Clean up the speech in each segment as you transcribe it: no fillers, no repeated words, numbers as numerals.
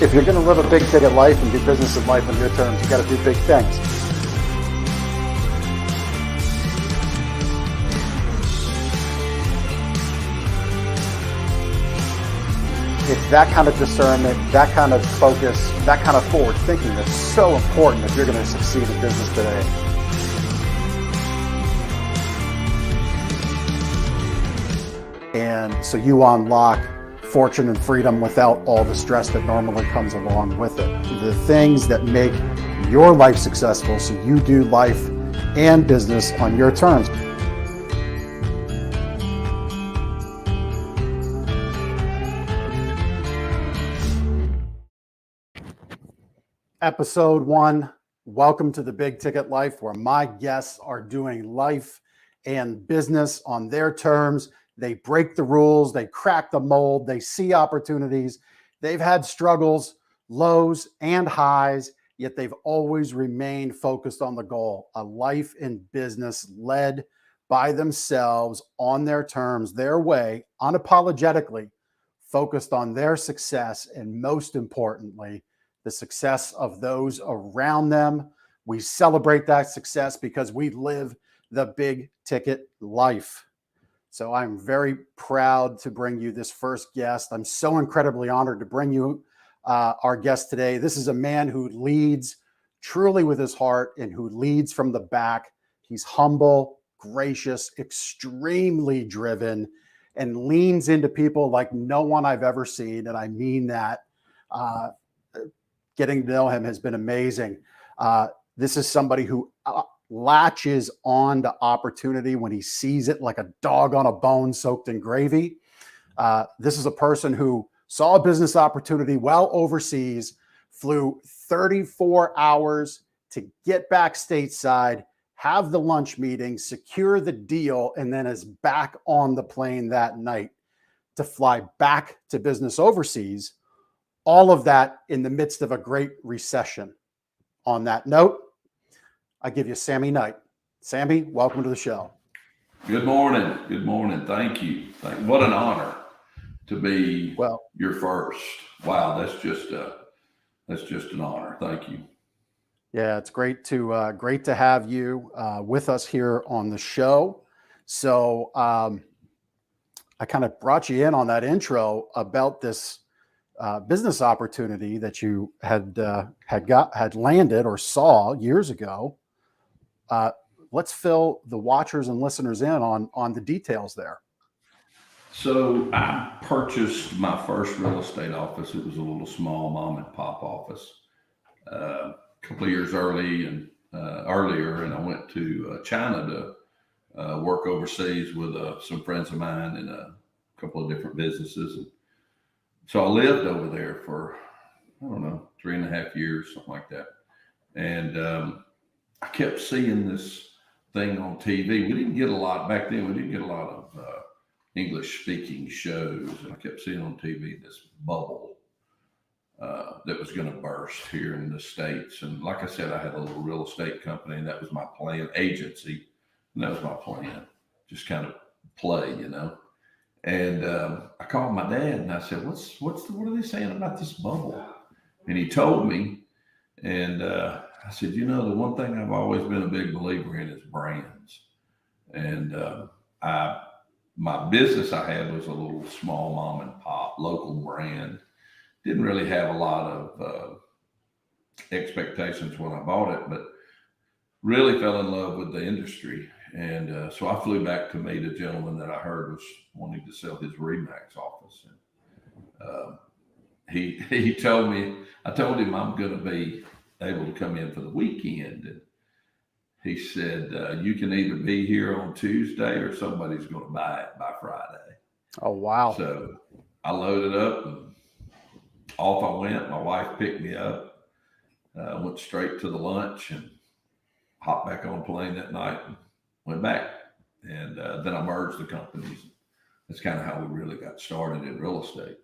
If you're going to live a big ticket life and do business in life on your terms, you got to do big things. It's that kind of discernment, that kind of focus, that kind of forward thinking that's so important if you're going to succeed in business today. And so you unlock fortune and freedom without all the stress that normally comes along with it. The things that make your life successful so you do life and business on your terms. Episode 1, welcome to the Big Ticket Life, where my guests are doing life and business on their terms. They break the rules, they crack the mold, they see opportunities. They've had struggles, lows and highs, yet they've always remained focused on the goal, a life and business led by themselves on their terms, their way, unapologetically focused on their success, and most importantly, the success of those around them. We celebrate that success because we live the big ticket life. So I'm very proud to bring you this first guest. I'm so incredibly honored to bring you our guest today. This is a man who leads truly with his heart and who leads from the back. He's humble, gracious, extremely driven, and leans into people like no one I've ever seen. And I mean that. Getting to know him has been amazing. This is somebody who latches on to opportunity when he sees it like a dog on a bone soaked in gravy. This is a person who saw a business opportunity well overseas, flew 34 hours to get back stateside, have the lunch meeting, secure the deal, and then is back on the plane that night to fly back to business overseas. All of that in the midst of a great recession. On that note, I give you Sammie Knight. Sammie, welcome to the show. Good morning. Good morning. Thank you. What an honor to be your first. Wow, that's just an honor. Thank you. Yeah, it's great to have you with us here on the show. So I kind of brought you in on that intro about this business opportunity that you had landed or saw years ago. Let's fill the watchers and listeners in on the details there. So I purchased my first real estate office. It was a little small mom and pop office a couple of years earlier, and I went to China to work overseas with some friends of mine and a couple of different businesses. And so I lived over there for, 3.5 years, something like that. And I kept seeing this thing on TV. We didn't get a lot back then. We didn't get a lot of English speaking shows. And I kept seeing on TV this bubble that was going to burst here in the States. And like I said, I had a little real estate company, and that was my plan, agency. And that was my plan, just kind of play, And I called my dad and I said, what are they saying about this bubble? And he told me, and I said, the one thing I've always been a big believer in is brands. And my business I had was a little small mom and pop local brand. Didn't really have a lot of expectations when I bought it, but really fell in love with the industry. And so I flew back to meet a gentleman that I heard was wanting to sell his REMAX office. And he told me, I told him I'm going to be able to come in for the weekend. And he said, you can either be here on Tuesday or somebody's going to buy it by Friday. Oh, wow. So I loaded up and off I went. My wife picked me up, went straight to the lunch and hopped back on a plane that night and went back. And then I merged the companies. That's kind of how we really got started in real estate.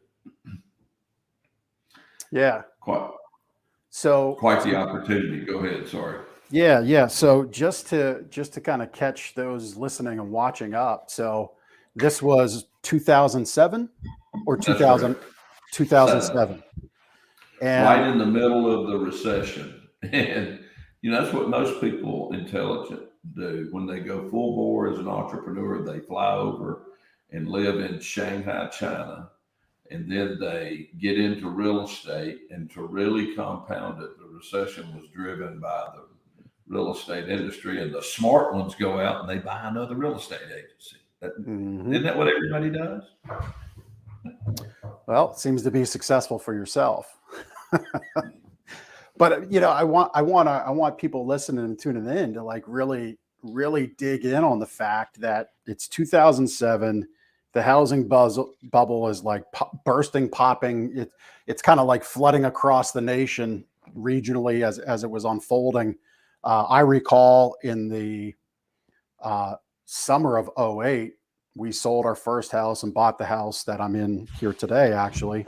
Yeah. Quite the opportunity. Go ahead. Sorry. Yeah. So just to kind of catch those listening and watching up. So this was 2007 or 2007. And right in the middle of the recession. And, that's what most people intelligent do. When they go full bore as an entrepreneur, they fly over and live in Shanghai, China. And then they get into real estate, and to really compound it, the recession was driven by the real estate industry, and the smart ones go out and they buy another real estate agency. Isn't that what everybody does? Well, it seems to be successful for yourself. But I want people listening and tuning in to like really dig in on the fact that it's 2007. The housing bubble is like bursting, popping. It's kind of like flooding across the nation regionally as it was unfolding. I recall in the summer of '08, we sold our first house and bought the house that I'm in here today, actually.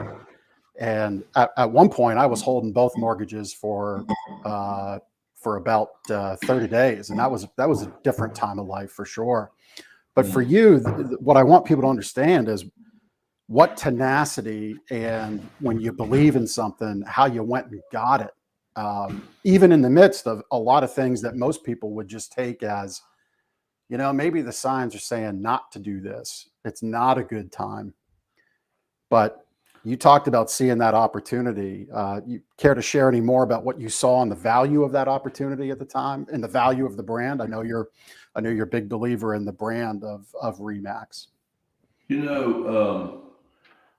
And at one point, I was holding both mortgages for about 30 days, and that was a different time of life for sure. But for you, what I want people to understand is what tenacity, and when you believe in something, how you went and got it, even in the midst of a lot of things that most people would just take as, maybe the signs are saying not to do this. It's not a good time. But you talked about seeing that opportunity. You care to share any more about what you saw and the value of that opportunity at the time and the value of the brand? I know you're a big believer in the brand of REMAX.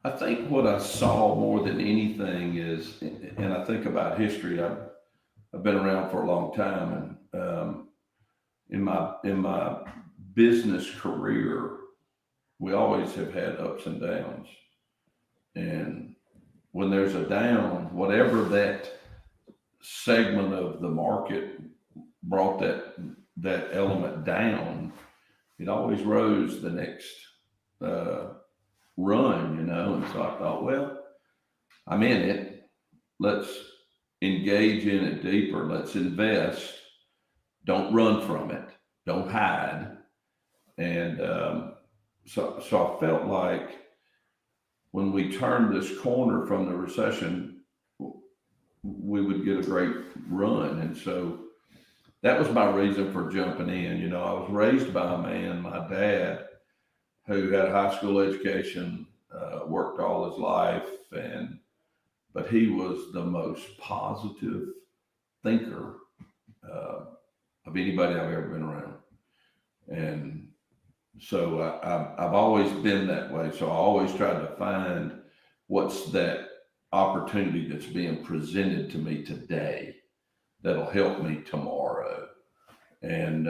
I think what I saw more than anything is, and I think about history. I've been around for a long time, and in my business career, we always have had ups and downs. And when there's a down, whatever that segment of the market brought that element down, it always rose the next run, And so I thought, well, I'm in it. Let's engage in it deeper. Let's invest. Don't run from it. Don't hide. And so I felt like when we turned this corner from the recession, we would get a great run. And so that was my reason for jumping in. I was raised by a man, my dad, who had a high school education, worked all his life, but he was the most positive thinker of anybody I've ever been around. And so I've always been that way. So I always tried to find what's that opportunity that's being presented to me today that'll help me tomorrow. And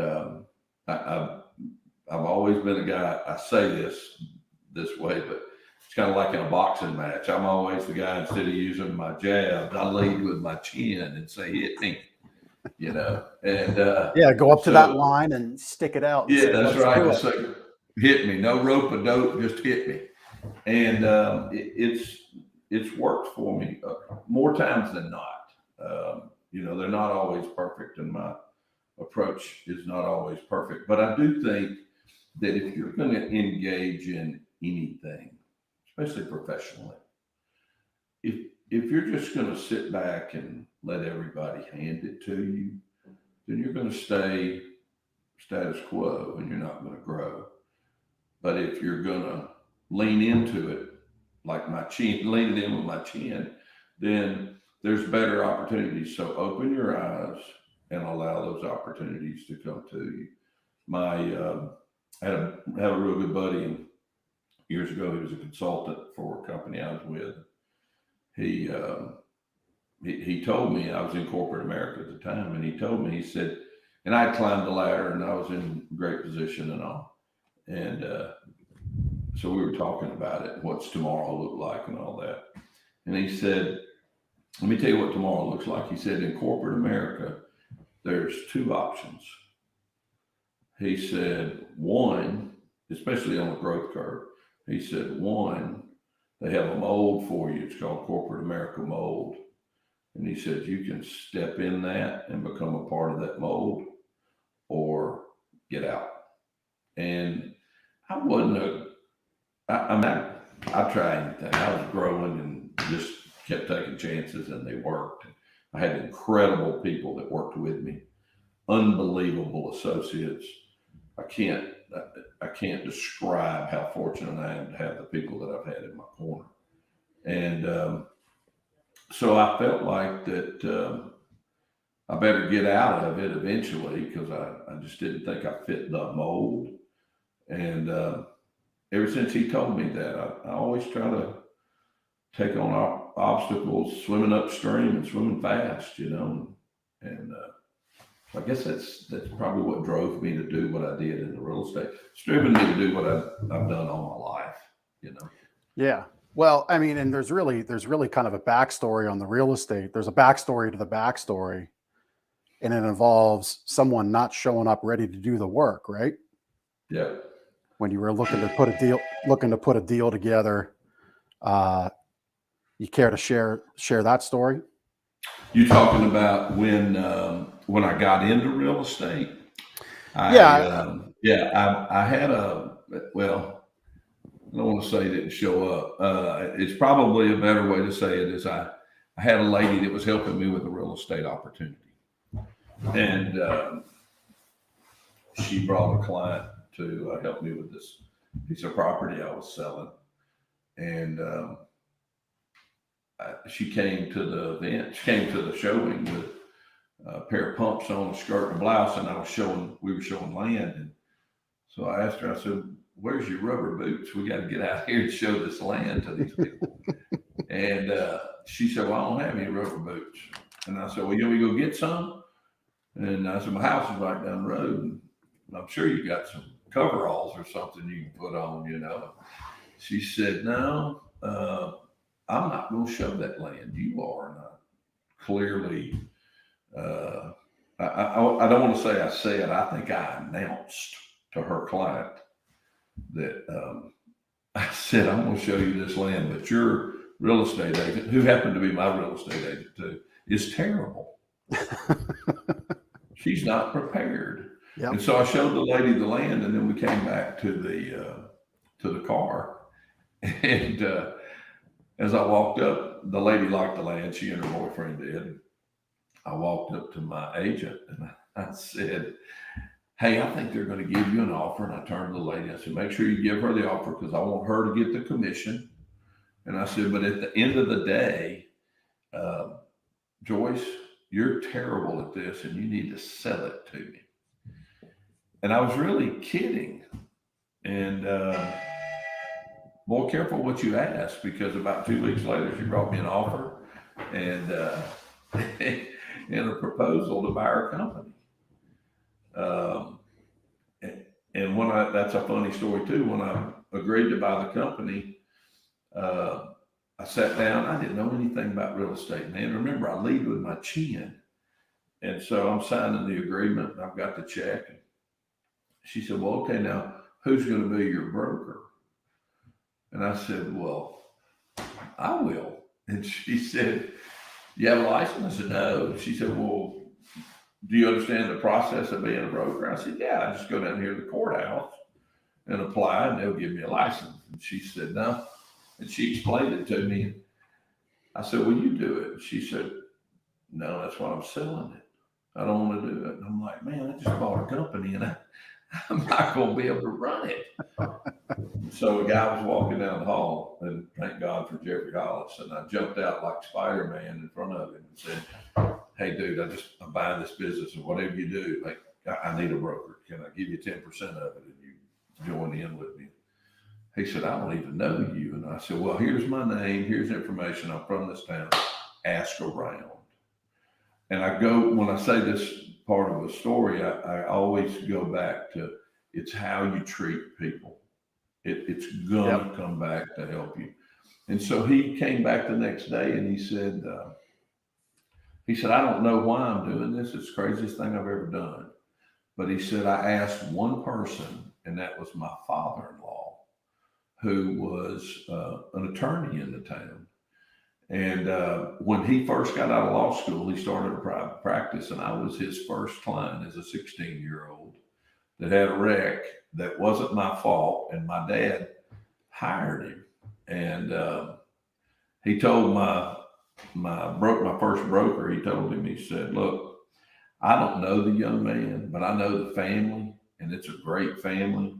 I've always been a guy, I say this way, but it's kind of like in a boxing match. I'm always the guy, instead of using my jabs, I lead with my chin and say, hit me, and go up to that line and stick it out. Yeah, that's right. Just say, hit me, no rope a dope, just hit me. And it's worked for me more times than not. They're not always perfect, and my approach is not always perfect. But I do think that if you're going to engage in anything, especially professionally, if you're just going to sit back and let everybody hand it to you, then you're going to stay status quo and you're not going to grow. But if you're going to lean into it, like my chin, leaning in with my chin, then there's better opportunities. So open your eyes and allow those opportunities to come to you. I had a real good buddy, and years ago he was a consultant for a company I was with. He told me, I was in corporate America at the time, and he told me, he said, and I climbed the ladder and I was in great position and all. And so we were talking about it, what's tomorrow look like and all that. And he said, let me tell you what tomorrow looks like. He said, in corporate America, there's two options. He said, one, especially on the growth curve, he said, one, they have a mold for you. It's called corporate America mold. And he said, you can step in that and become a part of that mold or get out. And I wasn't I try anything. I was growing and just kept taking chances, and they worked. I had incredible people that worked with me, unbelievable associates. I can't describe how fortunate I am to have the people that I've had in my corner. And so I felt like that I better get out of it eventually, because I just didn't think I fit the mold. And ever since he told me that, I always try to take on obstacles, swimming upstream and swimming fast, and I guess that's probably what drove me to do what I did in the real estate. It's driven me to do what I've done all my life. Yeah. Well, I mean, and there's really kind of a backstory on the real estate. There's a backstory to the backstory, and it involves someone not showing up ready to do the work, right? Yeah. When you were looking to put a deal together, you care to share that story? You talking about when I got into real estate? I had I don't want to say it didn't show up. It's probably a better way to say it is I had a lady that was helping me with a real estate opportunity. And she brought a client to help me with this piece of property I was selling. And she came to the event, she came to the showing with a pair of pumps on, a skirt and a blouse, and we were showing land. And so I asked her, I said, "Where's your rubber boots? We got to get out here and show this land to these people." And she said, "Well, I don't have any rubber boots." And I said, "Well, you want me to go get some?" And I said, "My house is right down the road, and I'm sure you got some coveralls or something you can put on, She said, "No, I'm not going to show that land. You are." And clearly, I don't want to say I said, I think I announced to her client that I said, "I'm going to show you this land, but your real estate agent," who happened to be my real estate agent too, "is terrible." She's not prepared. Yep. And so I showed the lady the land, and then we came back to the car. And as I walked up, the lady liked the land. She and her boyfriend did. I walked up to my agent and I said, "Hey, I think they're going to give you an offer." And I turned to the lady. I said, "Make sure you give her the offer, because I want her to get the commission." And I said, "But at the end of the day, Joyce, you're terrible at this, and you need to sell it to me." And I was really kidding. And boy, careful what you ask, because about 2 weeks later, she brought me an offer and and a proposal to buy her company. And that's a funny story too. When I agreed to buy the company, I sat down. I didn't know anything about real estate, man. Remember, I lead with my chin. And so I'm signing the agreement, and I've got the check. And she said, "Well, okay, now who's going to be your broker?" And I said, "Well, I will." And she said, "You have a license?" I said, "No." She said, "Well, do you understand the process of being a broker?" I said, "Yeah, I just go down here to the courthouse and apply, and they'll give me a license." And she said, "No." And she explained it to me. I said, "Well, you do it." And she said, "No, that's why I'm selling it. I don't want to do it." And I'm like, "Man, I just bought a company, and I'm not going to be able to run it." So a guy was walking down the hall, and thank God for Jeffrey Hollis, and I jumped out like Spider-Man in front of him and said, "Hey, dude, I'm buying this business, and whatever you do, like, I need a broker. Can I give you 10% of it, and you join in with me?" He said, "I don't even know you." And I said, "Well, here's my name. Here's information. I'm from this town. Ask around." And when I say this part of the story, I always go back to, it's how you treat people. It's going to come back to help you. And so he came back the next day, and he said, "I don't know why I'm doing this. It's the craziest thing I've ever done." But he said, "I asked one person, and that was my father-in-law, who was an attorney in the town. And when he first got out of law school, he started a private practice, and I was his first client as a 16-year-old that had a wreck that wasn't my fault, and my dad hired him." And he told my my first broker, he told him, he said, look, I don't know the young man, but I know the family, and it's a great family,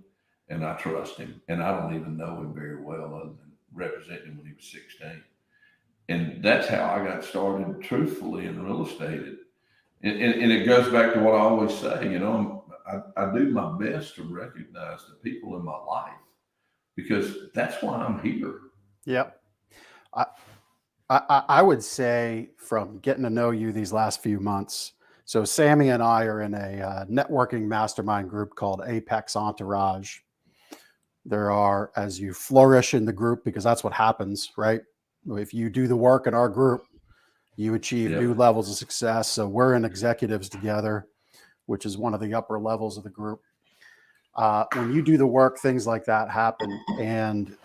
and I trust him. And I don't even know him very well other than representing him when he was 16. And that's how I got started truthfully in real estate. And it goes back to what I always say, I do my best to recognize the people in my life because that's why I'm here. Yep. I would say from getting to know you these last few months. So Sammie and I are in a networking mastermind group called Apex Entourage. There are, as you flourish in the group, because that's what happens, right? If you do the work in our group, you achieve new levels of success. So we're in executives together, which is one of the upper levels of the group. When you do the work, things like that happen. And,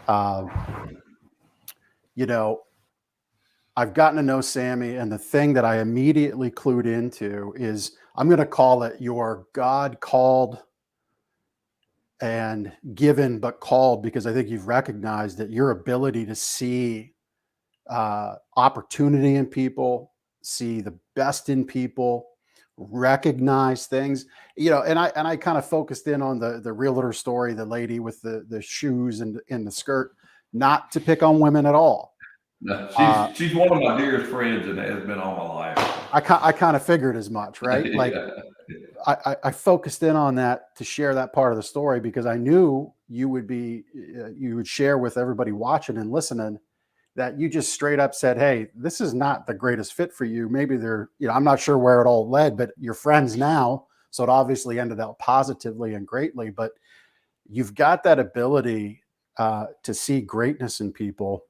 I've gotten to know Sammie, and the thing that I immediately clued into is, I'm going to call it your God called and given, but called, because I think you've recognized that your ability to see opportunity in people, see the best in people, recognize things, and I kind of focused in on the realtor story, the lady with the shoes and in the skirt, not to pick on women at all. No, she's one of my dearest friends and has been all my life. I kind of figured as much, right? Like, I focused in on that to share that part of the story because I knew you would share with everybody watching and listening that you just straight up said, hey, this is not the greatest fit for you. Maybe I'm not sure where it all led, but you're friends now. So it obviously ended up positively and greatly, but you've got that ability to see greatness in people,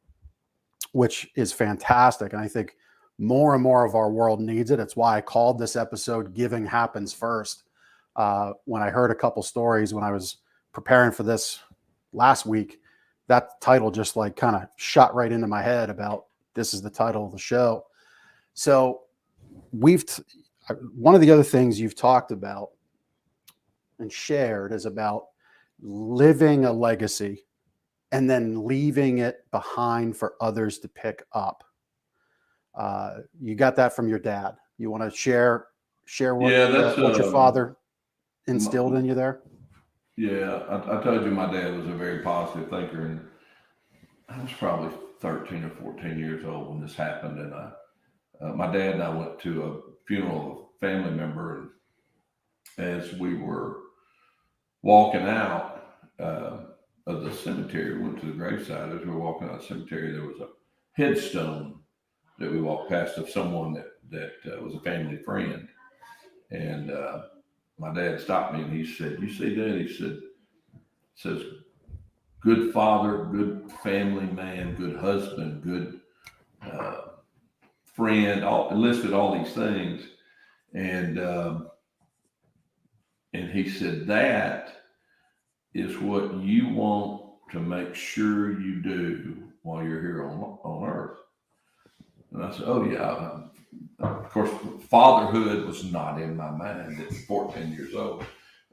which is fantastic. And I think more and more of our world needs it. It's why I called this episode Giving Happens First. When I heard a couple stories when I was preparing for this last week, that title just like kind of shot right into my head about this is the title of the show. So one of the other things you've talked about and shared is about living a legacy and then leaving it behind for others to pick up. You got that from your dad. You want to share what your father instilled in you there? Yeah, I told you my dad was a very positive thinker, and I was probably 13 or 14 years old when this happened. And my dad and I went to a funeral of a family member, and as we were walking out of the cemetery, we went to the graveside. As we were walking out of the cemetery, there was a headstone that we walked past of someone that was a family friend. And my dad stopped me and he said, "You see that?" He says, "Good father, good family man, good husband, good friend," listed all these things. And he said, "That is what you want to make sure you do while you're here on earth." And I said, "Oh yeah." Of course, fatherhood was not in my mind at 14 years old.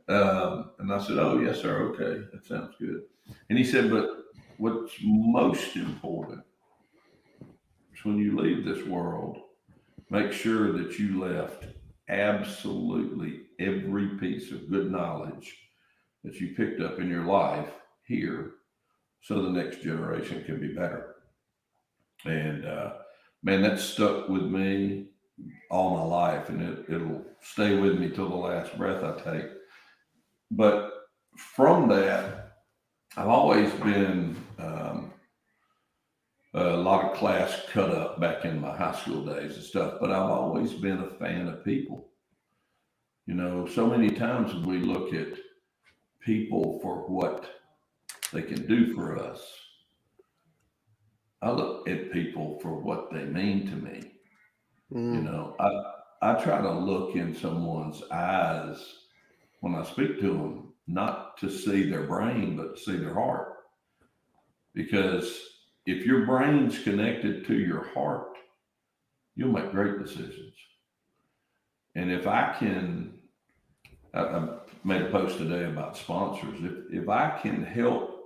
And I said, "Oh yes, sir. Okay, that sounds good." And he said, "But what's most important is when you leave this world, make sure that you left absolutely every piece of good knowledge that you picked up in your life here so the next generation can be better." And man, that stuck with me all my life, and it'll stay with me till the last breath I take. But from that, I've always been a lot of class cut up back in my high school days and stuff, but I've always been a fan of people. So many times we look at people for what they can do for us. I look at people for what they mean to me. I try to look in someone's eyes when I speak to them, not to see their brain, but to see their heart. Because if your brain's connected to your heart, you'll make great decisions. And if I made a post today about sponsors. If I can help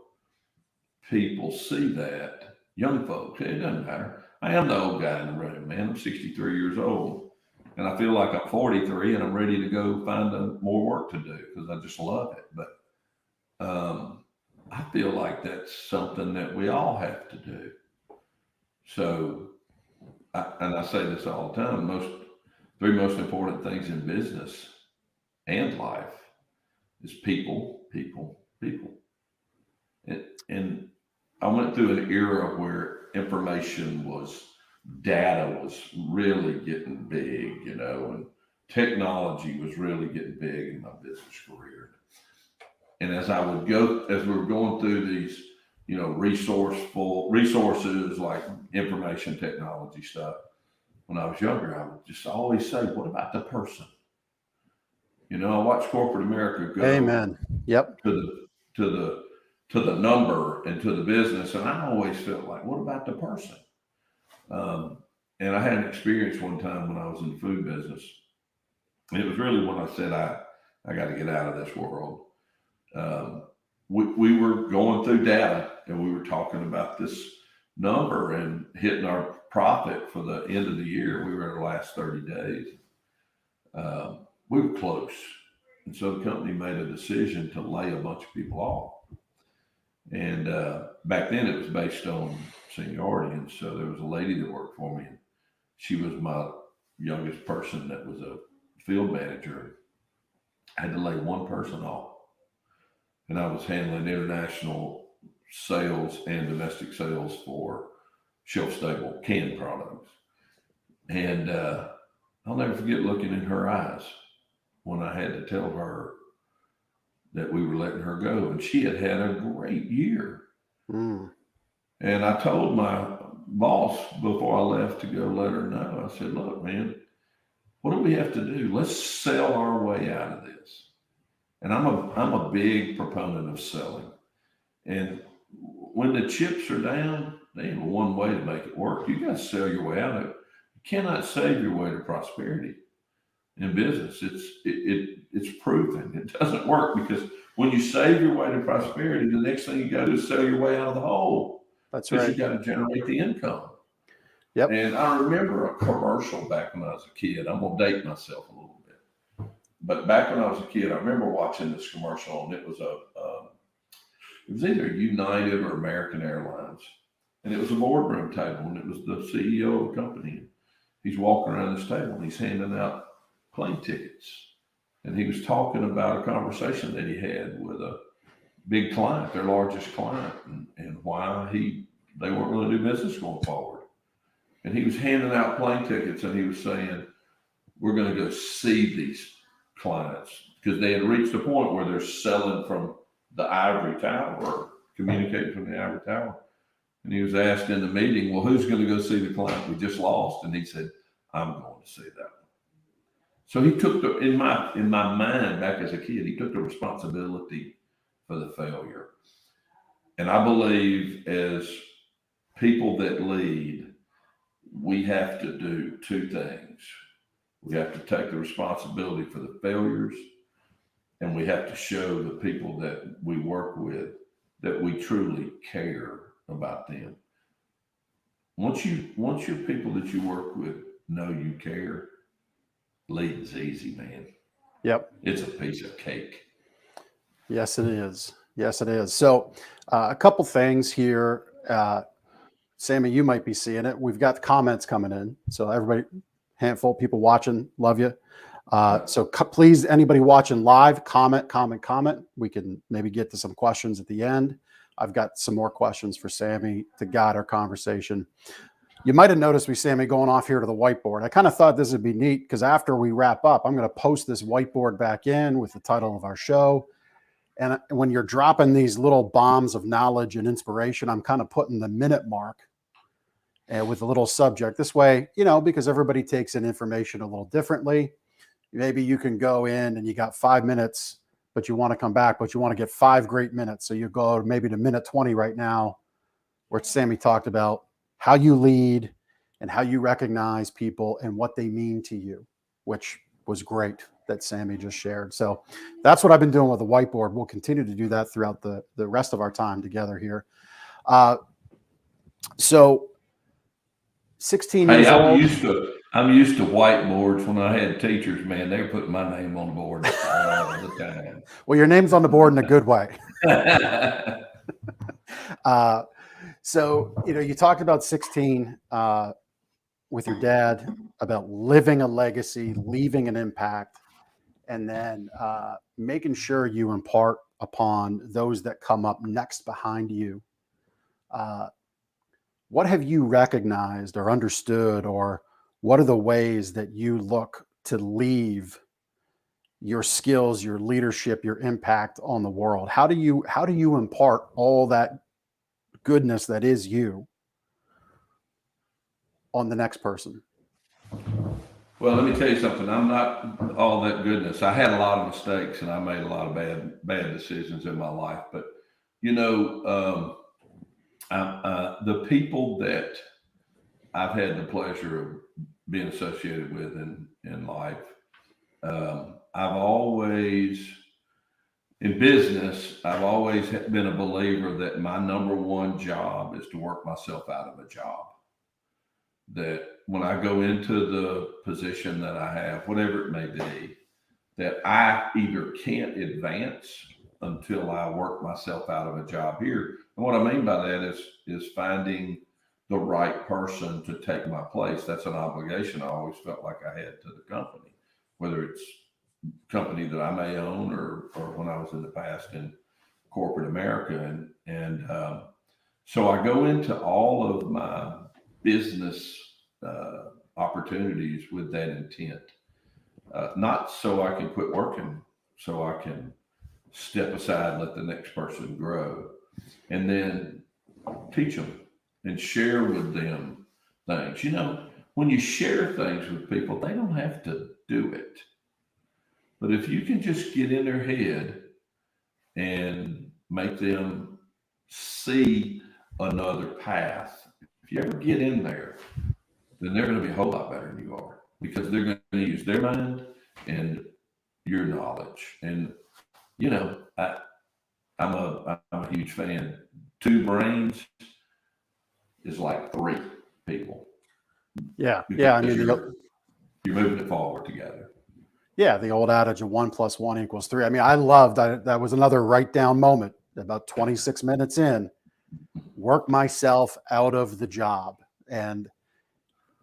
people see that, young folks, it doesn't matter. I am the old guy in the room, man. I'm 63 years old, and I feel like I'm 43, and I'm ready to go find more work to do because I just love it. But I feel like that's something that we all have to do. So, and I say this all the time, three most important things in business and life is people, people, people. And I went through an era where data was really getting big, you know, and technology was really getting big in my business career. And as we were going through these, you know, resources like information technology stuff, when I was younger, I would just always say, what about the person? You know, I watched corporate America go Amen. Yep. to the number and to the business. And I always felt like, what about the person? And I had an experience one time when I was in the food business. And it was really when I said, I got to get out of this world. We were going through data and we were talking about this number and hitting our profit for the end of the year. We were in the last 30 days. We were close. And so the company made a decision to lay a bunch of people off. And back then it was based on seniority. And so there was a lady that worked for me. And she was my youngest person that was a field manager. I had to lay one person off. And I was handling international sales and domestic sales for shelf-stable canned products. And I'll never forget looking in her eyes when I had to tell her that we were letting her go. And she had had a great year. And I told my boss before I left to go let her know. I said, look, man, what do we have to do? Let's sell our way out of this. And I'm a big proponent of selling. And when the chips are down, they ain't one way to make it work. You got to sell your way out of it. You cannot save your way to prosperity in business. It's proven it doesn't work, because when you save your way to prosperity, the next thing you got to do is sell your way out of the hole. That's right. You got to generate the income. Yep. And I remember a commercial back when I was a kid. I'm gonna date myself a little bit, but back when I was a kid, I remember watching this commercial, and it was it was either United or American Airlines, and it was a boardroom table, and it was the CEO of the company. He's walking around this table and he's handing out plane tickets, and he was talking about a conversation that he had with a big client, their largest client, and why they weren't going to do business going forward. And he was handing out plane tickets, and he was saying, we're going to go see these clients, because they had reached a point where they're selling from the ivory tower, or communicating from the ivory tower. And he was asked in the meeting, well, who's going to go see the client we just lost? And he said, I'm going to see that one. So he took in my mind back as a kid, he took the responsibility for the failure. And I believe as people that lead, we have to do two things. We have to take the responsibility for the failures, and we have to show the people that we work with that we truly care about them. Once your people that you work with know you care, leading's easy, man. Yep. It's a piece of cake. Yes, it is. Yes, it is. So a couple things here. Sammie, you might be seeing it. We've got comments coming in. So everybody, handful of people watching, love you. So please, anybody watching live, comment. We can maybe get to some questions at the end. I've got some more questions for Sammie to guide our conversation. You might have noticed me, Sammie, going off here to the whiteboard. I kind of thought this would be neat, because after we wrap up, I'm going to post this whiteboard back in with the title of our show. And when you're dropping these little bombs of knowledge and inspiration, I'm kind of putting the minute mark with a little subject. This way, you know, because everybody takes in information a little differently. Maybe you can go in and you got 5 minutes, but you want to come back, but you want to get 5 great minutes. So you go maybe to minute 20 right now, where Sammie talked about how you lead and how you recognize people and what they mean to you, which was great that Sammie just shared. So that's what I've been doing with the whiteboard. We'll continue to do that throughout the rest of our time together here. So 16 Hey, years old. I'm used to whiteboards. When I had teachers, man, they were putting my name on the board all the time. Well, your name's on the board in a good way. So, you talked about 16 with your dad, about living a legacy, leaving an impact, and then making sure you impart upon those that come up next behind you. What have you recognized or understood, or what are the ways that you look to leave your skills, your leadership, your impact on the world? How do you impart all that goodness that is you on the next person? Well, let me tell you something. I'm not all that goodness. I had a lot of mistakes and I made a lot of bad decisions in my life. But the people that I've had the pleasure of being associated with in life, I've always, in business, I've always been a believer that my number one job is to work myself out of a job. That when I go into the position that I have, whatever it may be, that I either can't advance until I work myself out of a job here. And what I mean by that is finding the right person to take my place. That's an obligation I always felt like I had to the company, whether it's company that I may own or when I was in the past in corporate America. And so I go into all of my business opportunities with that intent, not so I can quit working, so I can step aside and let the next person grow, and then teach them and share with them things. When you share things with people, they don't have to do it. But if you can just get in their head and make them see another path, if you ever get in there, then they're going to be a whole lot better than you are, because they're going to use their mind and your knowledge. And I'm a huge fan. 2 brains is like 3 people. Yeah. I mean, you're moving it forward together. Yeah, the old adage of 1 + 1 = 3. I mean, I loved that was another write down moment. About 26 minutes in, work myself out of the job, and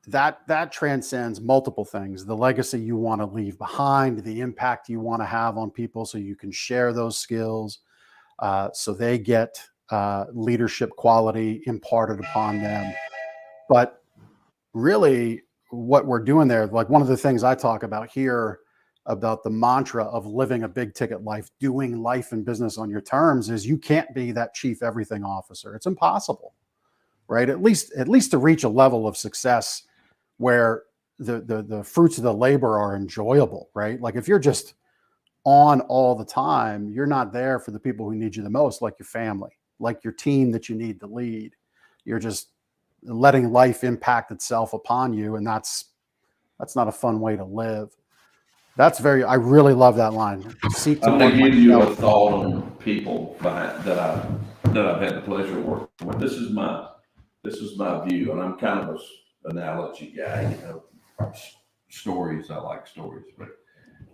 that transcends multiple things: the legacy you want to leave behind, the impact you want to have on people, so you can share those skills, so they get leadership quality imparted upon them. But really, what we're doing there, like one of the things I talk about here about the mantra of living a big ticket life, doing life and business on your terms, is you can't be that chief everything officer. It's impossible, right? At least to reach a level of success where the fruits of the labor are enjoyable, right? Like if you're just on all the time, you're not there for the people who need you the most, like your family, like your team that you need to lead. You're just letting life impact itself upon you, and that's not a fun way to live. I really love that line. Seek to I'm going work to give you a myself. thought on people that I've had the pleasure of working with. This is my view, and I'm kind of an analogy guy. Stories. I like stories, but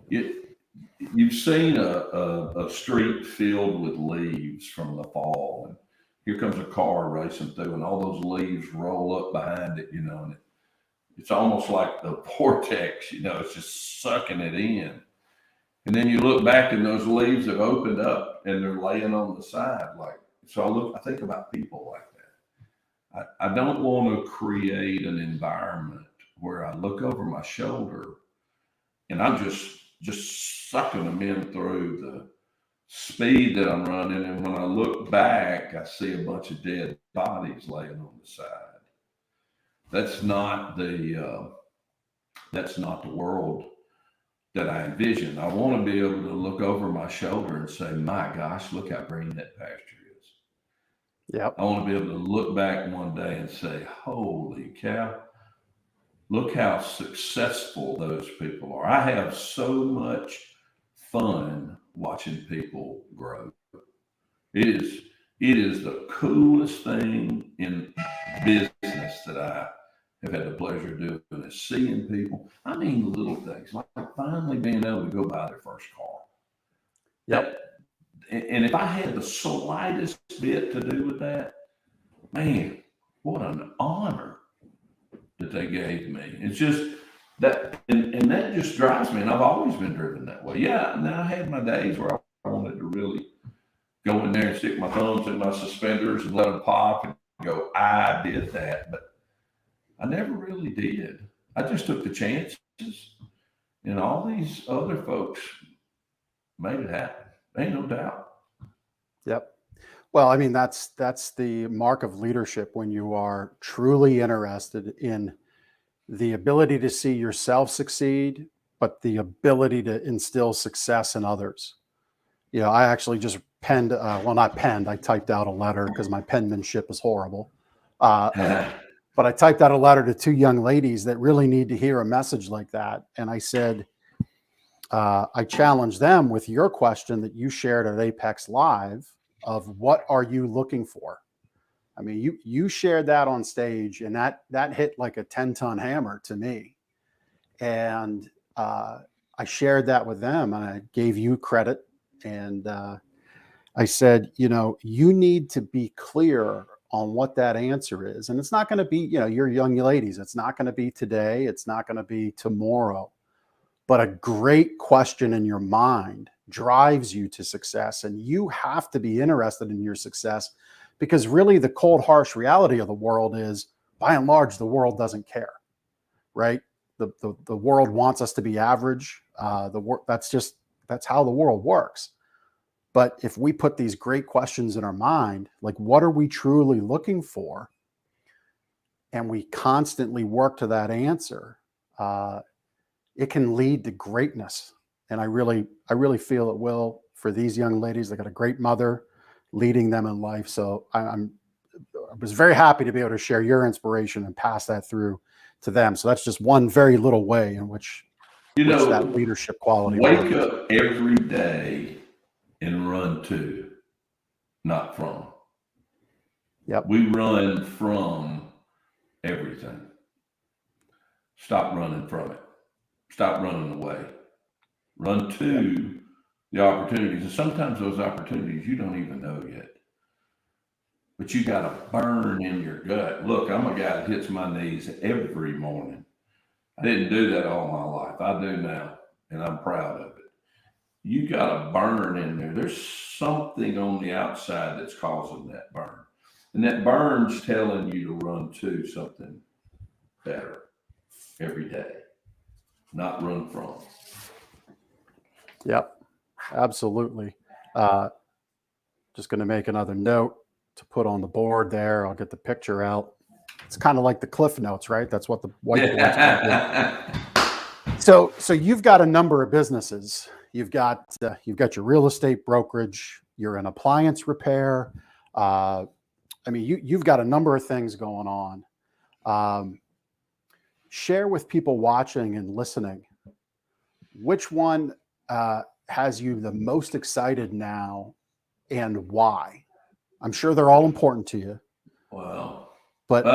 you've seen a street filled with leaves from the fall, and here comes a car racing through, and all those leaves roll up behind it, and it's almost like the vortex, it's just sucking it in. And then you look back and those leaves have opened up and they're laying on the side. I think about people like that. I don't want to create an environment where I look over my shoulder and I'm just sucking them in through the speed that I'm running. And when I look back, I see a bunch of dead bodies laying on the side. That's not the world that I envision. I want to be able to look over my shoulder and say, my gosh, look how green that pasture is. Yep. I want to be able to look back one day and say, holy cow, look how successful those people are. I have so much fun watching people grow. It is the coolest thing in business that have had the pleasure of doing is seeing people. I mean, little things like finally being able to go buy their first car. Yep. And if I had the slightest bit to do with that, man, what an honor that they gave me. It's just that, and that just drives me. And I've always been driven that way. Yeah. Now I had my days where I wanted to really go in there and stick my thumbs in my suspenders and let them pop and go, I did that. But I never really did. I just took the chances, and all these other folks made it happen. Ain't no doubt. Yep. Well, I mean, that's the mark of leadership, when you are truly interested in the ability to see yourself succeed, but the ability to instill success in others. You know, I actually just penned, well, not penned, I typed out a letter because my penmanship is horrible. But I typed out a letter to 2 young ladies that really need to hear a message like that. And I said, I challenged them with your question that you shared at Apex Live of what are you looking for? I mean, you shared that on stage, and that hit like a 10-ton hammer to me. And I shared that with them, and I gave you credit. And I said, you know, you need to be clear on what that answer is. And it's not going to be, you know, you're young ladies. It's not going to be today. It's not going to be tomorrow. But a great question in your mind drives you to success. And you have to be interested in your success, because really the cold, harsh reality of the world is, by and large, the world doesn't care, right? The world wants us to be average. That's how the world works. But if we put these great questions in our mind, like what are we truly looking for, and we constantly work to that answer, it can lead to greatness. And I really feel it will for these young ladies. They got a great mother leading them in life. So I was very happy to be able to share your inspiration and pass that through to them. So that's just one very little way in which, that leadership quality. Wake up every day and run to, not from. Yep. We run from everything. Stop running from it. Stop running away. Run to the opportunities. And sometimes those opportunities you don't even know yet. But you got to burn in your gut. Look, I'm a guy that hits my knees every morning. I didn't do that all my life. I do now, and I'm proud of it. You got to burn in there. There's something on the outside that's causing that burn. And that burn's telling you to run to something better every day, not run from. Yep, absolutely. Just going to make another note to put on the board there. I'll get the picture out. It's kind of like the Cliff Notes, right? That's what the whiteboard's called. So you've got a number of businesses. You've got your real estate brokerage. You're an appliance repair. I mean, you've got a number of things going on. Share with people watching and listening, which one has you the most excited now, and why? I'm sure they're all important to you. Wow. But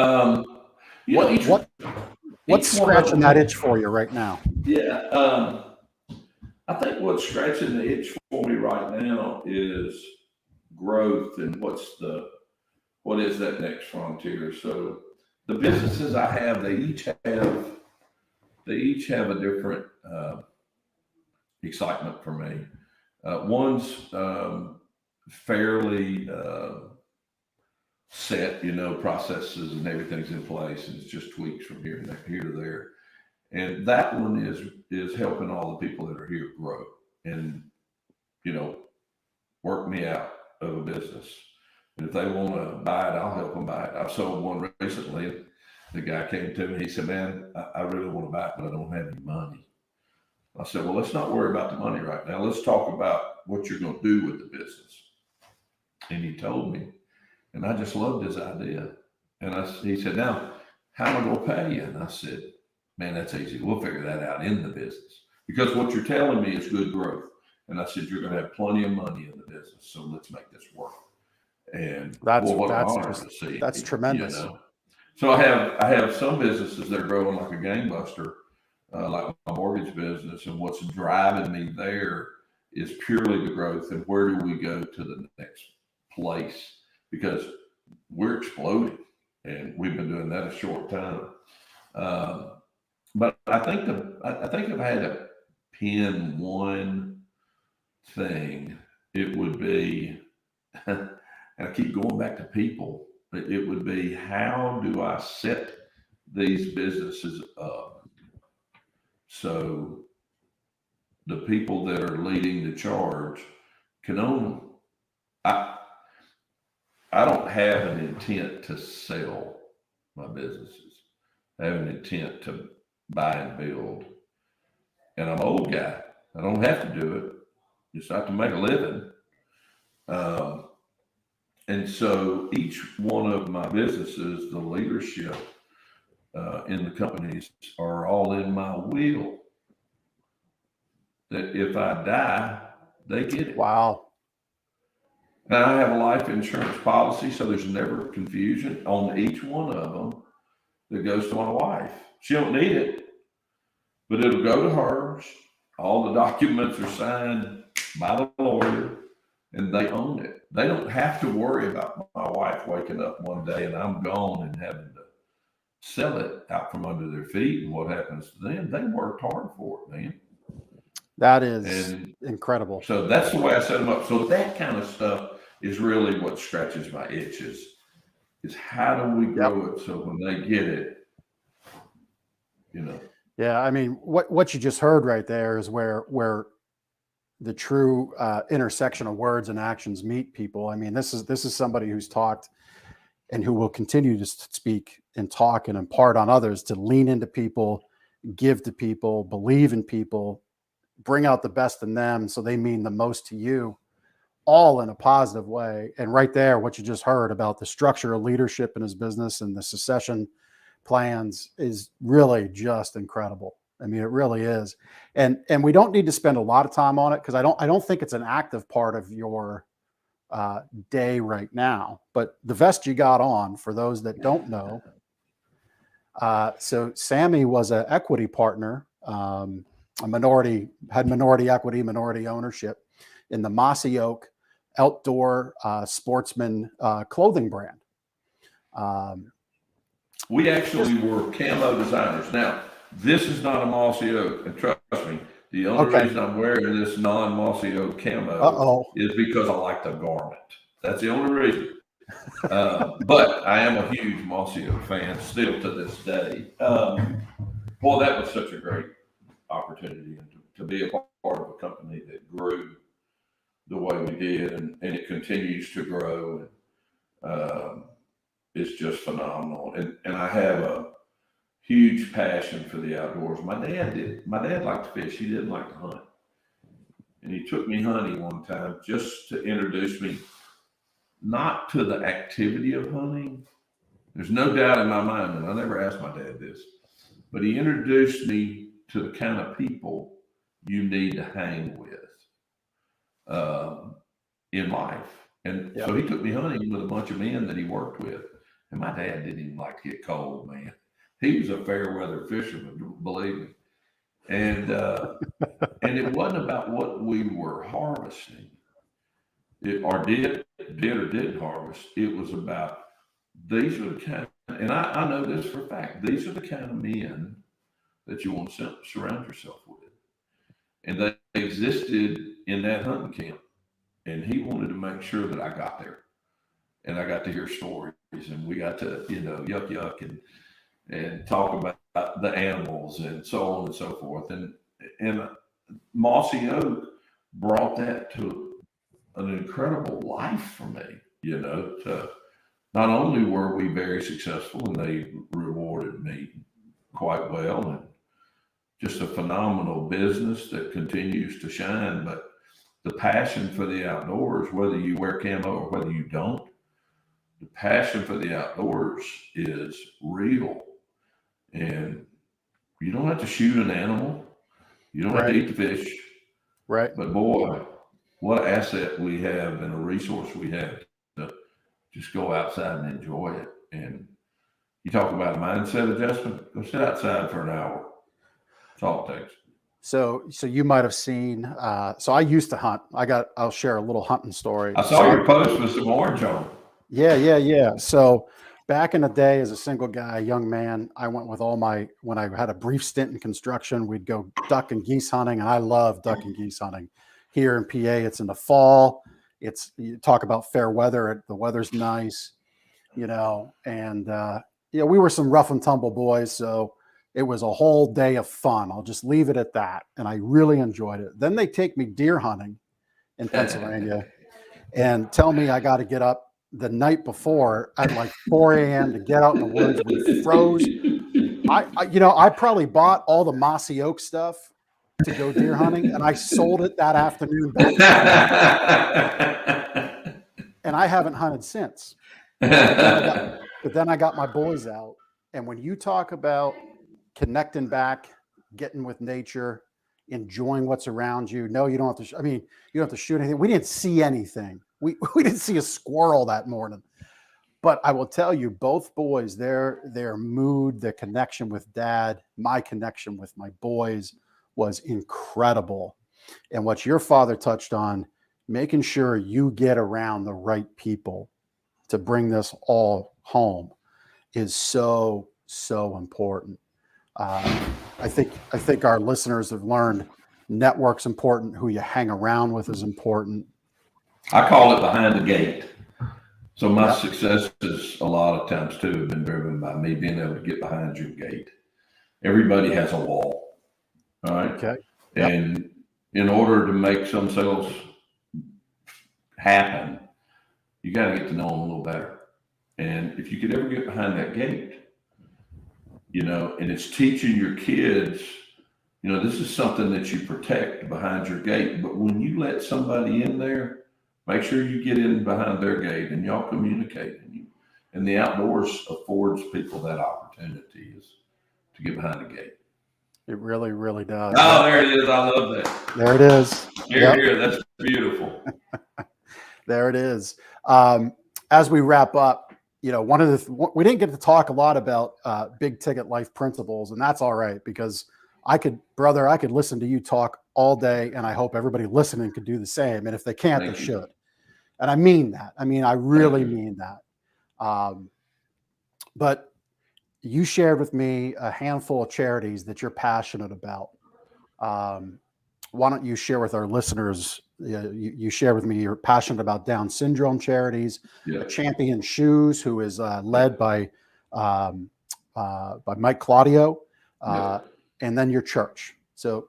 what's scratching that itch for you right now? Yeah. I think what's scratching the itch for me right now is growth, and what is that next frontier? So the businesses I have, they each have a different excitement for me. One's fairly set, processes and everything's in place, and it's just tweaks from here to there. And that one is helping all the people that are here grow and, work me out of a business. And if they want to buy it, I'll help them buy it. I've sold one recently. The guy came to me, he said, man, I really want to buy it, but I don't have any money. I said, well, let's not worry about the money right now. Let's talk about what you're going to do with the business. And he told me, and I just loved his idea. And he said, now, how am I going to pay you? And I said, man, that's easy. We'll figure that out in the business. Because what you're telling me is good growth. And I said, you're going to have plenty of money in the business. So let's make this work. And that's an honor to see. That's tremendous. So I have some businesses that are growing like a gangbuster, like my mortgage business, and what's driving me there is purely the growth and where do we go to the next place, because we're exploding and we've been doing that a short time. But I think if I had to pin one thing, it would be, and I keep going back to people, but it would be, how do I set these businesses up so the people that are leading the charge can own them? I don't have an intent to sell my businesses. I have an intent to buy and build. And I'm an old guy. I don't have to do it. Just have to make a living. And so each one of my businesses, the leadership in the companies are all in my will. That if I die, they get it. Wow. And I have a life insurance policy, so there's never confusion on each one of them that goes to my wife. She don't need it, but it'll go to hers. All the documents are signed by the lawyer, and they own it. They don't have to worry about my wife waking up one day and I'm gone and having to sell it out from under their feet. And what happens to them? They worked hard for it, man. That is incredible. So that's the way I set them up. So that kind of stuff is really what scratches my itches, is how do we grow it so when they get it, you know? Yeah, I mean, what you just heard right there is where the true intersection of words and actions meet, people. I mean, this is somebody who's talked and who will continue to speak and talk and impart on others, to lean into people, give to people, believe in people, bring out the best in them so they mean the most to you, all in a positive way. And right there, what you just heard about the structure of leadership in his business and the succession plans is really just incredible. I mean, it really is. And we don't need to spend a lot of time on it, because I don't think it's an active part of your day right now. But the vest you got on, for those that don't know, so Sammie was an equity partner, had minority equity, minority ownership in the Mossy Oak outdoor sportsman clothing brand. We actually were camo designers. Now, this is not a Mossy Oak, and trust me, the only reason I'm wearing this non-Mossy Oak camo is because I like the garment. That's the only reason. But I am a huge Mossy Oak fan still to this day. Boy, that was such a great opportunity, and to be a part of a company that grew the way we did, and it continues to grow. It's just phenomenal. And I have a huge passion for the outdoors. My dad liked to fish. He didn't like to hunt. And he took me hunting one time just to introduce me, not to the activity of hunting. There's no doubt in my mind, and I never asked my dad this, but he introduced me to the kind of people you need to hang with in life. And so he took me hunting with a bunch of men that he worked with. And my dad didn't even like to get cold, man. He was a fair weather fisherman, believe me. And it wasn't about what we were harvesting, or didn't harvest. It was about, these are the kind, and I know this for a fact, these are the kind of men that you want to surround yourself with. And they existed in that hunting camp. And he wanted to make sure that I got there. And I got to hear stories, and we got to, yuck and talk about the animals and so on and so forth. And Mossy Oak brought that to an incredible life for me, to not only were we very successful and they rewarded me quite well, and just a phenomenal business that continues to shine, but the passion for the outdoors, whether you wear camo or whether you don't, the passion for the outdoors is real. And you don't have to shoot an animal. You don't have to eat the fish. Right. But boy, what an asset we have and a resource we have to just go outside and enjoy it. And You talk about a mindset adjustment, go sit outside for an hour. That's all it takes. So you might have seen. So I used to hunt. I'll share a little hunting story. I saw your post with some orange on. Yeah. So back in the day, as a single guy, young man, I went with when I had a brief stint in construction, we'd go duck and geese hunting, and I love duck and geese hunting. Here in PA, it's in the fall. You talk about fair weather. The weather's nice, and we were some rough and tumble boys, so it was a whole day of fun. I'll just leave it at that, and I really enjoyed it. Then they take me deer hunting in Pennsylvania and tell me I got to get up the night before at like 4 a.m. to get out in the woods. We froze. I probably bought all the mossy oak stuff to go deer hunting, and I sold it that afternoon back and I haven't hunted since. But then I got my boys out, and when you talk about connecting back, getting with nature, enjoying what's around you. No, you don't have to. You don't have to shoot anything. We didn't see anything. We didn't see a squirrel that morning. But I will tell you, both boys, their mood, their connection with dad, my connection with my boys was incredible. And what your father touched on, making sure you get around the right people to bring this all home, is so important. I think our listeners have learned network's important. Who you hang around with is important. I call it behind the gate. So my successes a lot of times too have been driven by me being able to get behind your gate. Everybody has a wall. All right. Okay. Yep. And in order to make some sales happen, you got to get to know them a little better. And if you could ever get behind that gate, and it's teaching your kids, this is something that you protect behind your gate. But when you let somebody in there, make sure you get in behind their gate and y'all communicate. And the outdoors affords people that opportunity is to get behind the gate. It really, really does. Oh, there it is. I love that. There it is. Here. That's beautiful. There it is. As we wrap up, we didn't get to talk a lot about big ticket life principles, and that's all right, because I could listen to you talk all day, and I hope everybody listening could do the same. And if they can't, they should. And I mean that. I really mean that. But you shared with me a handful of charities that you're passionate about. Why don't you share with our listeners? You share with me you're passionate about Down syndrome charities, Champion Shoes, who is led by Mike Claudio, and then your church. So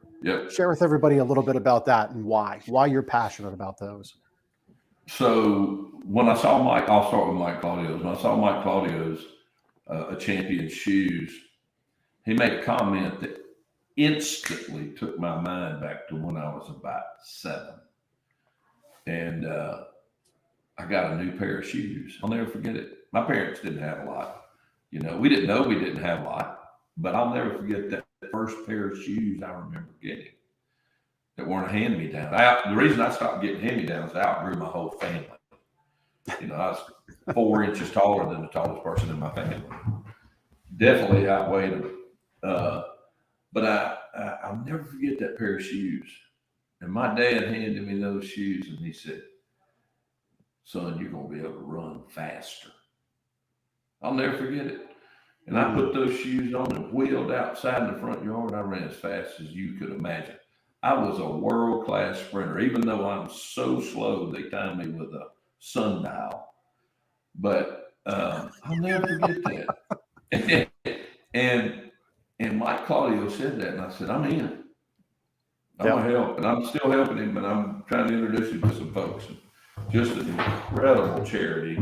share with everybody a little bit about that and why you're passionate about those. So when I saw Mike, I'll start with Mike Claudio's. When I saw Mike Claudio's a Champion Shoes, he made a comment that instantly took my mind back to when I was about 7. And I got a new pair of shoes. I'll never forget it. My parents didn't have a lot. We didn't know we didn't have a lot, but I'll never forget that first pair of shoes I remember getting that weren't a hand-me-down. The reason I stopped getting hand-me-downs, I outgrew my whole family. I was 4 inches taller than the tallest person in my family. Definitely outweighed them. But I'll never forget that pair of shoes. And my dad handed me those shoes and he said, "Son, you're going to be able to run faster." I'll never forget it. And I put those shoes on and wheeled outside in the front yard. I ran as fast as you could imagine. I was a world-class sprinter, even though I'm so slow, they timed me with a sundial. But I'll never forget that. And Mike Claudio said that, and I said, "I'm in. I'm going to help." And I'm still helping him, and I'm trying to introduce him to some folks. Just an incredible charity.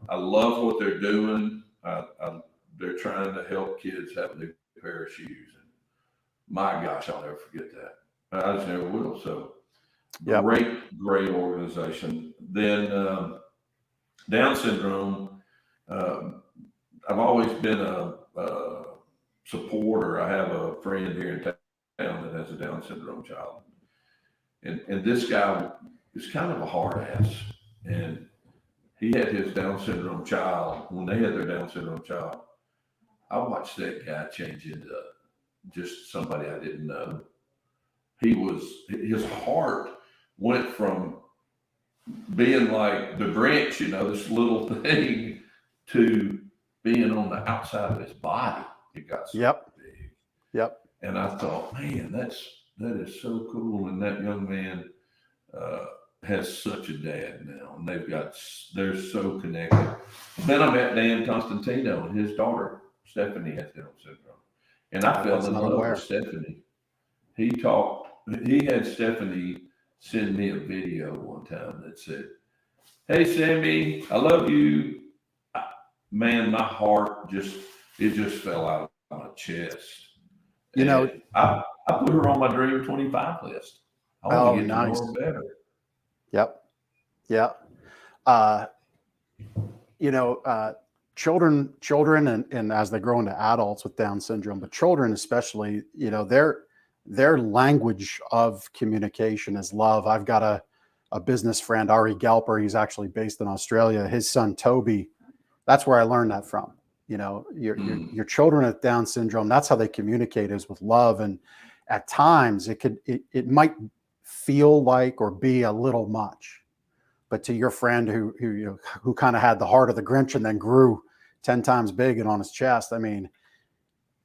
I love what they're doing. They're trying to help kids have a new pair of shoes. And my gosh, I'll never forget that. I just never will. So great organization. Then Down syndrome. I've always been a supporter. I have a friend here in town that has a Down syndrome child. And this guy is kind of a hard ass. And he had his Down syndrome child. When they had their Down syndrome child, I watched that guy change into just somebody I didn't know. His heart went from being like the Grinch, this little thing, to being on the outside of his body. It got so big. Yep. And I thought, man, that is so cool. And that young man has such a dad now, and they're so connected. Then I met Dan Constantino, and his daughter Stephanie has Down syndrome, and I fell in love with Stephanie. He had Stephanie send me a video one time that said, "Hey Sammie, I love you." Man, my heart just fell out of my chest. I put her on my Dream 25 list. I want to get to know her better. Yep. Yeah. Children and as they grow into adults with Down syndrome, but children especially, their language of communication is love. I've got a business friend, Ari Galper. He's actually based in Australia. His son, Toby, that's where I learned that from. Your children with Down syndrome, that's how they communicate, is with love. And at times it might feel like or be a little much, but to your friend who kind of had the heart of the Grinch and then grew 10 times big and on his chest. I mean,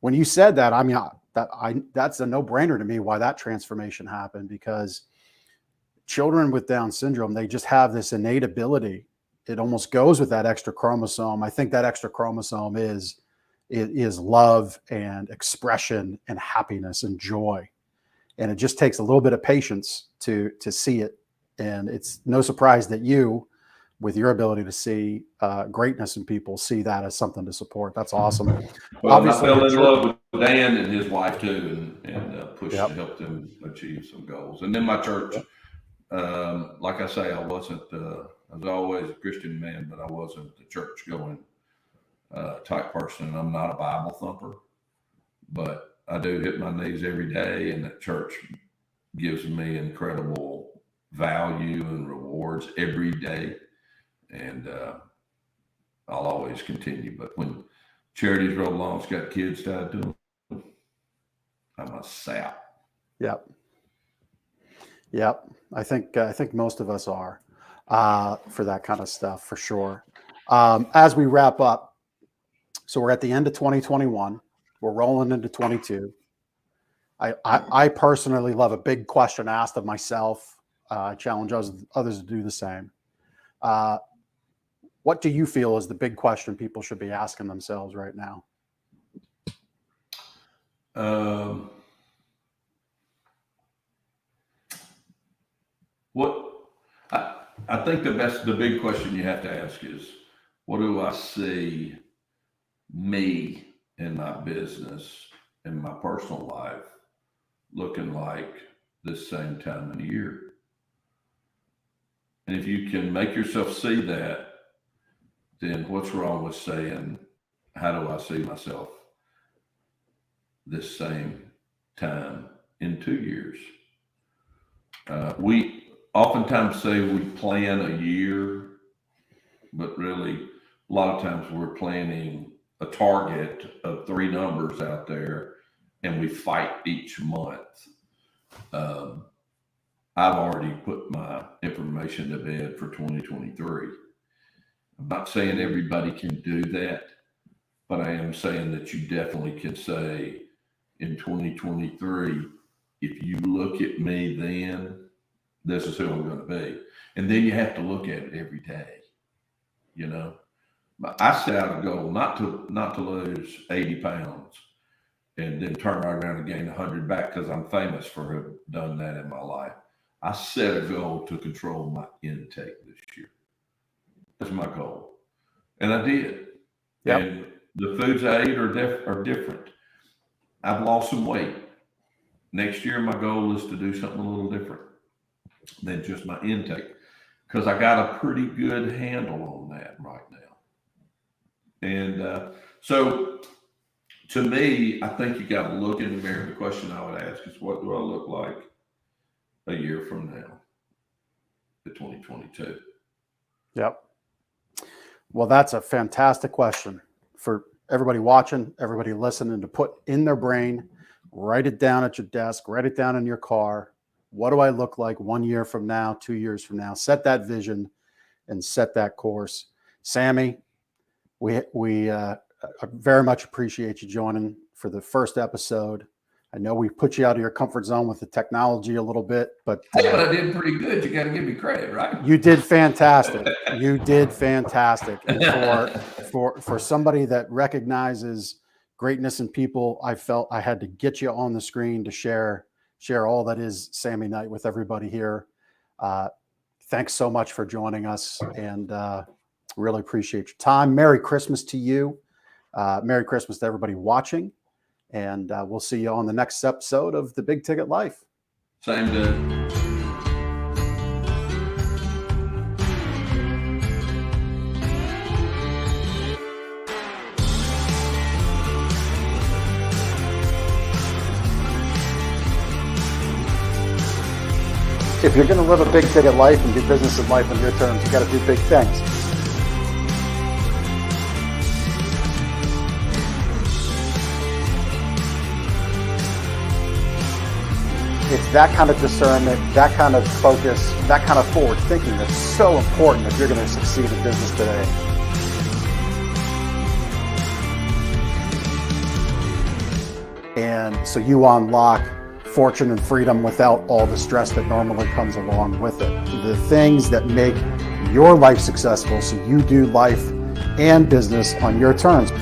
when you said that, that's a no-brainer to me why that transformation happened, because children with Down syndrome, they just have this innate ability. It almost goes with that extra chromosome. I think that extra chromosome is love and expression and happiness and joy. And it just takes a little bit of patience to see it. And it's no surprise that you, with your ability to see greatness in people, see that as something to support. That's awesome. Well, obviously, I fell in love with Dan and his wife too, and pushed to help them achieve some goals. And then my church, like I say, I wasn't. I was always a Christian man, but I wasn't a church going type person. I'm not a Bible thumper, but I do hit my knees every day, and that church gives me incredible value and rewards every day. And I'll always continue. But when charities roll along, it's got kids tied to them, I'm a sap. Yep. I think most of us are for that kind of stuff, for sure. As we wrap up, so we're at the end of 2021. We're rolling into 22. I personally love a big question asked of myself. I challenge others to do the same. What do you feel is the big question people should be asking themselves right now? I think the big question you have to ask is, what do I see me in my business, in my personal life, looking like this same time of the year? And if you can make yourself see that, then what's wrong with saying, how do I see myself this same time in 2 years? We oftentimes say we plan a year, but really a lot of times we're planning a target of 3 numbers out there, and we fight each month. I've already put my information to bed for 2023. I'm not saying everybody can do that, but I am saying that you definitely can say in 2023, if you look at me then, this is who I'm going to be. And then you have to look at it every day. I set out a goal not to lose 80 pounds and then turn right around and gain 100 back, because I'm famous for having done that in my life. I set a goal to control my intake this year. That's my goal. And I did. Yep. And the foods I eat are different. I've lost some weight. Next year, my goal is to do something a little different than just my intake, because I got a pretty good handle on that right now. And so to me, I think you got to look in the mirror. The question I would ask is, what do I look like a year from now, to 2022? Yep. Well, that's a fantastic question for everybody watching, everybody listening to put in their brain. Write it down at your desk, write it down in your car. What do I look like 1 year from now, 2 years from now? Set that vision and set that course. Sammie, we very much appreciate you joining for the first episode. I know we put you out of your comfort zone with the technology a little bit, but Hey, but I did pretty good. You got to give me credit, right? you did fantastic. You did fantastic. And for somebody that recognizes greatness in people, I felt I had to get you on the screen to share all that is Sammie Knight with everybody here. Thanks so much for joining us, and really appreciate your time. Merry Christmas to you. Merry Christmas to everybody watching. And we'll see you on the next episode of The Big Ticket Life. Same to. If you're going to live a big ticket life and do business in life on your terms, you got to do big things. It's that kind of discernment, that kind of focus, that kind of forward thinking that's so important if you're going to succeed in business today. And so you unlock fortune and freedom without all the stress that normally comes along with it. The things that make your life successful so you do life and business on your terms.